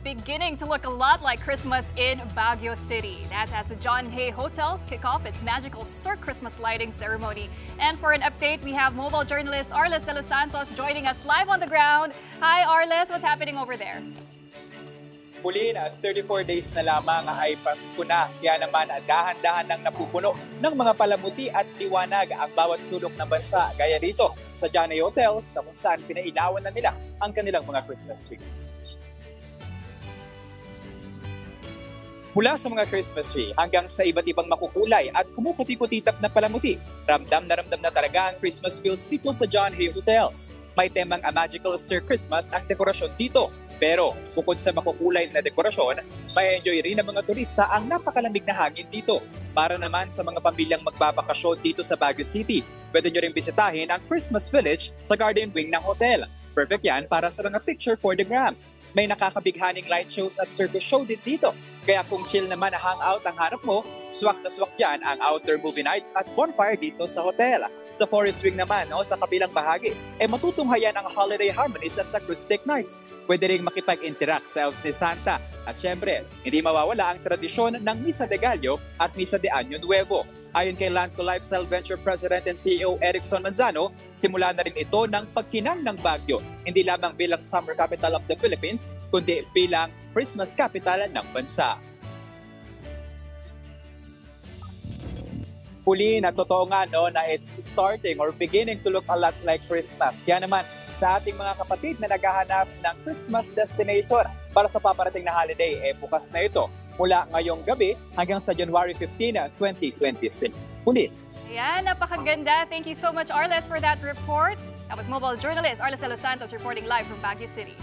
beginning to look a lot like Christmas in Baguio City. That's as the John Hay Hotels kick off its magical Cirque Christmas lighting ceremony. And for an update, we have mobile journalist Arles de los Santos joining us live on the ground. Hi Arles, what's happening over there? Muli na 34 days na lamang ay Pasko na. Kaya naman dahan-dahan nang napupuno ng mga palamuti at liwanag ang bawat sulok ng bansa. Gaya dito sa John Hay Hotels na kung saan pinailawan na nila ang kanilang mga Christmas tree. Mula sa mga Christmas tree hanggang sa iba't ibang makukulay at kumuputi-putitap na palamuti, ramdam na talaga ang Christmas feels dito sa John Hay Hotels. May temang A Magical Cirque Christmas ang dekorasyon dito. Pero bukod sa makukulay na dekorasyon, may enjoy rin ng mga turista ang napakalamig na hangin dito. Para naman sa mga pamilyang magbabakasyon dito sa Baguio City, pwede nyo rin bisitahin ang Christmas Village sa Garden Wing ng hotel. Perfect yan para sa mga picture for the gram. May nakakabighaning light shows at circus show din dito. Kaya kung chill naman na hangout ang hanap mo, swak na swak dyan ang outdoor movie nights at bonfire dito sa hotel. Sa Forest Wing naman o sa kabilang bahagi, matutunghayan ang holiday harmonies at acoustic nights. Pwede rin makipag-interact sa Elves ni Santa. At syempre, hindi mawawala ang tradisyon ng Misa de Gallo at Misa de Año Nuevo. Ayon kay Landco Lifestyle Venture President and CEO Erickson Manzano, simula na rin ito ng pagkinang ng Baguio, hindi lamang bilang summer capital of the Philippines, kundi bilang Christmas capital ng bansa. Huli na totoo nga na it's starting or beginning to look a lot like Christmas. Kaya naman sa ating mga kapatid na naghahanap ng Christmas destination para sa paparating na holiday, bukas na ito mula ngayong gabi hanggang sa January 15, 2026. Huli. Ayan, napakaganda. Thank you so much Arles for that report. That was mobile journalist Arles de los Santos reporting live from Baguio City.